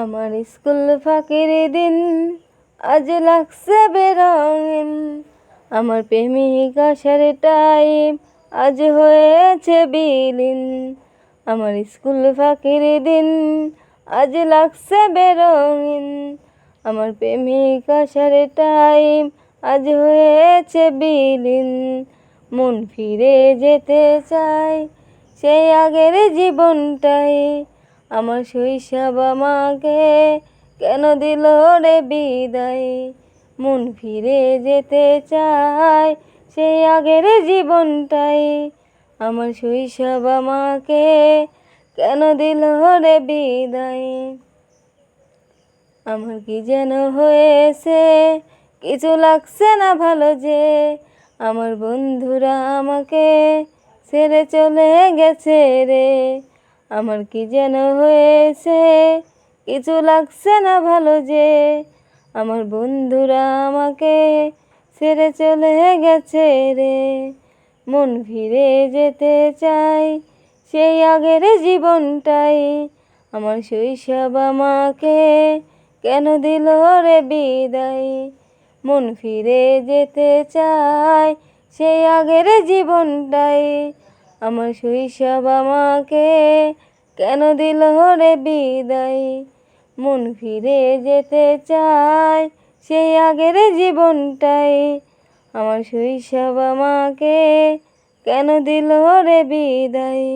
আমার স্কুল ফাঁকির দিন আজ লাগছে বেরঙিন, আমার প্রেমিক আসার টাইম আজ হয়েছে বিলীন। আমার স্কুল ফাঁকির দিন আজ লাগছে বেরঙিন, আমার প্রেমিক আসার টাইম আজ হয়েছে বিলীন। মন ফিরে যেতে চাই সেই আগের জীবনটাই, আমার শৈশব আমাকে কেন দিল রে বিদায়। মন ফিরে যেতে চাই সেই আগের জীবনটাই, আমার শৈশব আমাকে কেন দিল রে বিদায়। আমার কি যেন হয়েছে, কিছু লাগছে না ভালো যে, আমার বন্ধুরা আমাকে ছেড়ে চলে গেছে রে। আমার কি যেন হয়েছে, কিছু লাগছে না ভালো যে, আমার বন্ধুরা আমাকে ছেড়ে চলে গেছে রে। মন ফিরে যেতে চাই সেই আগের জীবনটাই, আমার শৈশব আমাকে কেন দিল রে বিদায়। মন ফিরে যেতে চাই সেই আগের জীবনটাই, আমার শৈশব আমাকে কেন দিল রে বিদায়। মন ফিরে যেতে চাই সেই আগের জীবনটাই, আমার শৈশব আমাকে কেন দিল রে বিদায়।